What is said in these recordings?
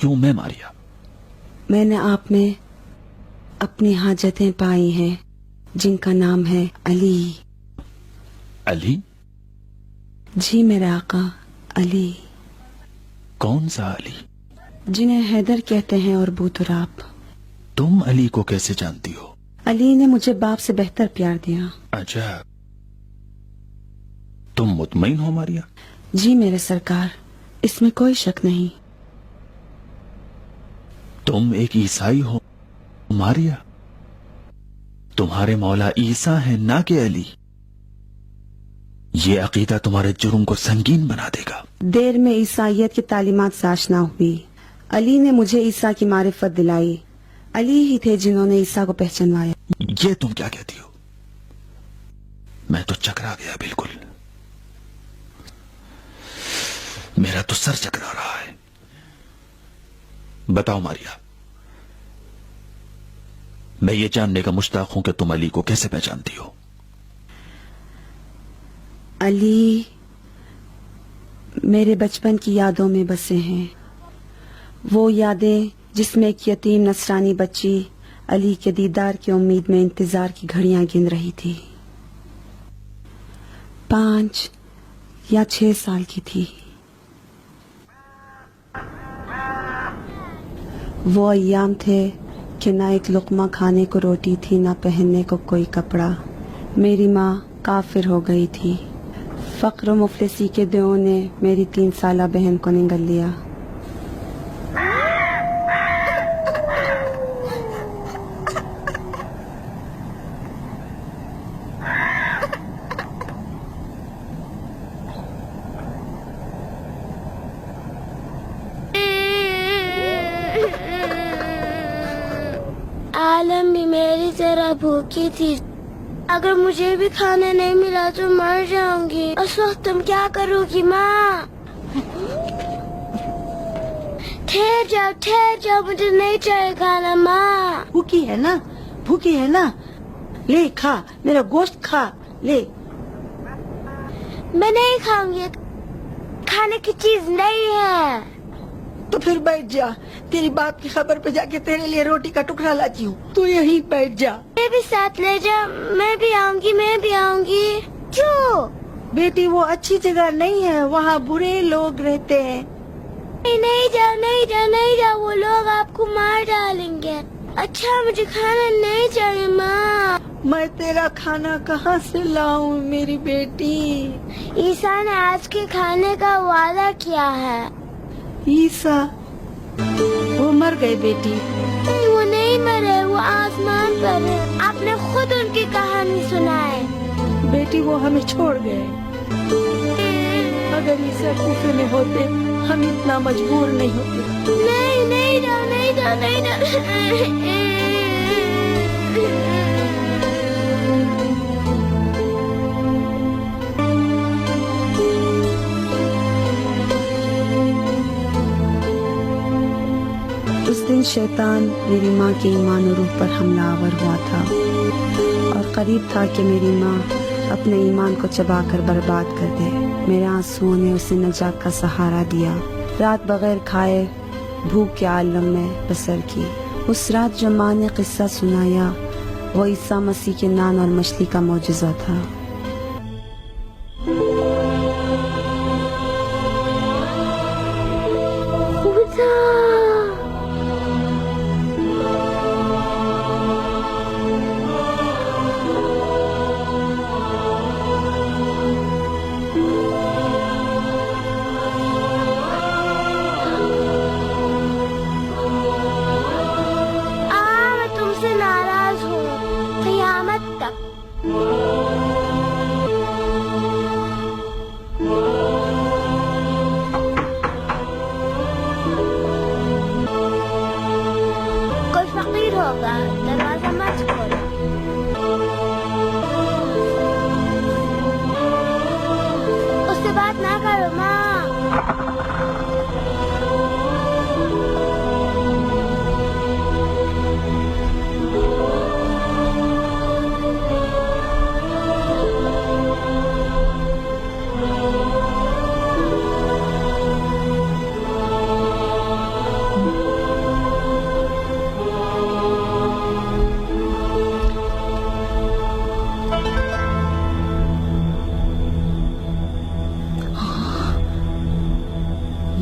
क्यों मैं मारिया? मैंने आप में अपनी हाजतें पाई हैं जिनका नाम है अली। अली? जी मेरे आका, अली। कौन सा अली? जिन्हें हैदर कहते हैं और बूतुराब। तुम अली को कैसे जानती हो? अली ने मुझे बाप से बेहतर प्यार दिया। अच्छा, तुम मुतमईन हो मारिया? जी मेरे सरकार, इसमें कोई शक नहीं। तुम एक ईसाई हो मारिया? तुम्हारे मौला ईसा है ना कि अली? ये अकीदा तुम्हारे जुर्म को संगीन बना देगा। देर में ईसाइयत की तालीमात से आशना हुई। अली ने मुझे ईसा की मारिफत दिलाई। अली ही थे जिन्होंने ईसा को पहचानवाया। ये तुम क्या कहती हो? मैं तो चकरा गया बिल्कुल। मेरा तो सर चकरा रहा है। बताओ मारिया, मैं ये जानने का मुश्ताक हूं कि तुम अली को कैसे पहचानती हो? अली मेरे बचपन की यादों में बसे हैं। वो यादें जिसमें एक यतीम नसरानी बच्ची अली के दीदार की उम्मीद में इंतजार की घड़ियां गिन रही थी। 5 या 6 साल की थी। वो अय्याम थे कि ना एक लुक़मा खाने को रोटी थी, ना पहनने को कोई कपड़ा। मेरी माँ काफिर हो गई थी। फक्र मुफलिसी के दिनों ने मेरी 3 साला बहन को निगल लिया। आलम भी मेरी तरह भूखी थी। अगर मुझे भी खाना नहीं मिला तो मर जाऊंगी। उस वक्त तुम क्या करोगी माँ? ठहर जाओ, मुझे नहीं चाहिए खाना माँ। भूखी है ना, भूखी है ना, ले खा, मेरा गोश्त खा, ले। मैं नहीं खाऊंगी, खाने की चीज नहीं है। तो फिर बैठ जा, तेरी बाप की खबर पे जाके तेरे लिए रोटी का टुकड़ा लाती हूँ, तू यहीं बैठ जा। मैं भी साथ ले जा, मैं भी आऊंगी। क्यों? बेटी वो अच्छी जगह नहीं है, वहाँ बुरे लोग रहते हैं। नहीं जाओ, वो लोग आपको मार डालेंगे। अच्छा मुझे खाना नहीं चाहिए माँ। मैं तेरा खाना कहाँ से लाऊं मेरी बेटी? ईसा ने आज के खाने का वादा किया है। ईसा वो मर गए बेटी। नहीं, वो नहीं मरे, वो आसमान पर है। आपने खुद उनकी कहानी सुनाए। बेटी वो हमें छोड़ गए। अगर ईसा कूफे में होते हम इतना मजबूर नहीं होते। नहीं जाओ। उस दिन शैतान मेरी माँ के ईमान और रूह पर हमलावर हुआ था और करीब था कि मेरी माँ अपने ईमान को चबाकर बर्बाद कर दे। मेरे आंसुओं ने उसे नजात का सहारा दिया। रात बगैर खाए भूख के आलम में बसर की। उस रात जो माँ ने किस्सा सुनाया वो ईसा मसीह के नान और मछली का मौजज़ा था। मैं तुमसे नाराज हूँ क़यामत तक।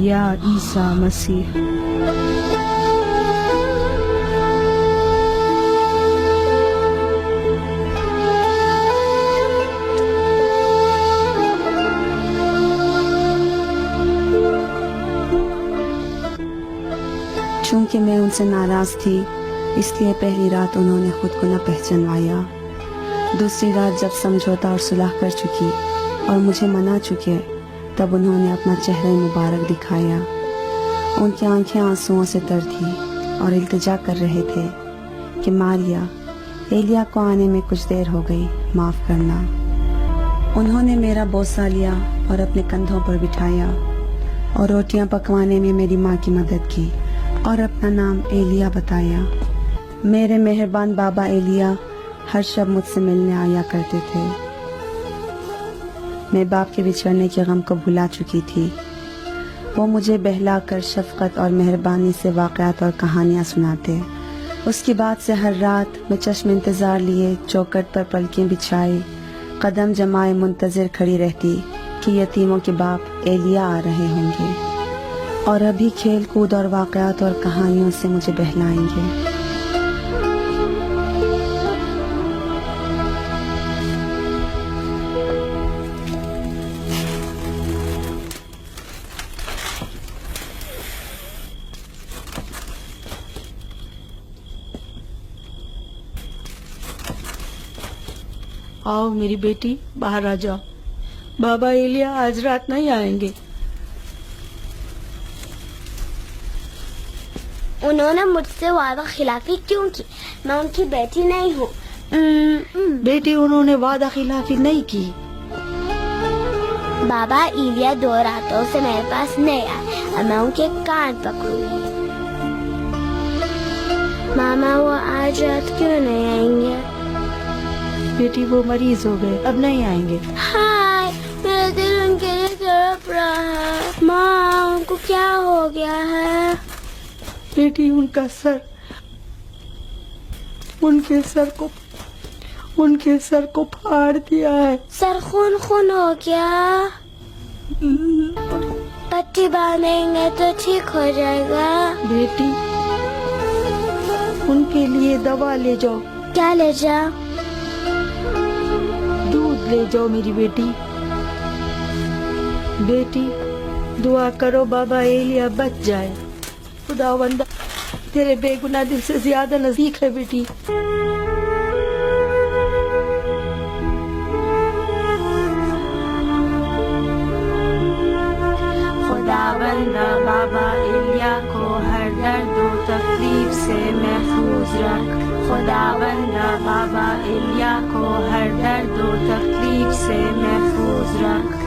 या ईसा मसीह। चूंकि मैं उनसे नाराज थी, इसलिए पहली रात उन्होंने खुद को न पहचानवाया। दूसरी रात जब समझौता और सुलह कर चुकी और मुझे मना चुके, तब उन्होंने अपना चेहरा मुबारक दिखाया। उनकी आंखें आंसुओं से तर थी और इल्तिजा कर रहे थे कि मारिया, एलिया को आने में कुछ देर हो गई, माफ करना। उन्होंने मेरा बोसा लिया और अपने कंधों पर बिठाया और रोटियां पकवाने में मेरी माँ की मदद की और अपना नाम एलिया बताया। मेरे मेहरबान बाबा एलिया हर शब मुझसे मिलने आया करते थे। मैं बाप के बिछड़ने के गम को भुला चुकी थी। वो मुझे बहलाकर शफकत और मेहरबानी से वाक़यात और कहानियाँ सुनाते। उसके बाद से हर रात मैं चश्म इंतज़ार लिए चौखट पर पलकें बिछाए कदम जमाए मुंतज़िर खड़ी रहती कि यतीमों के बाप एलिया आ रहे होंगे और अभी खेल कूद और वाक़यात और कहानियों से मुझे बहलाएंगे। आओ मेरी बेटी, बाहर आ जाओ। बाबा एलिया आज रात नहीं आएंगे। उन्होंने मुझसे वादा खिलाफी क्यों की? मैं उनकी बेटी नहीं हूँ। बेटी, उन्होंने वादा खिलाफी नहीं की। बाबा एलिया 2 रातों से मेरे पास नहीं आए और मैं उनके कान पकड़ूंगी। मामा, वो आज रात क्यों नहीं आएंगे? बेटी, वो मरीज हो गए, अब नहीं आएंगे। हाय, मेरा दिल उनके लिए तड़प रहा है। माँ, उनको क्या हो गया है? बेटी, उनके सर को फाड़ दिया है। सर खून हो गया। पट्टी बांधेंगे तो ठीक हो जाएगा। बेटी, उनके लिए दवा ले जाओ। क्या ले जाओ? दूध ले जाओ मेरी बेटी। बेटी, दुआ करो बाबा एलिया बच जाए। खुदावंद तेरे बेगुनाह दिल से ज्यादा नजदीक है बेटी। खुदावंद बाबा एलिया को हर दर्द व तकलीफ से महफूज रख। खुदावंद बाबा एलिया को हर दर्द व तकलीफ से महफूज रख।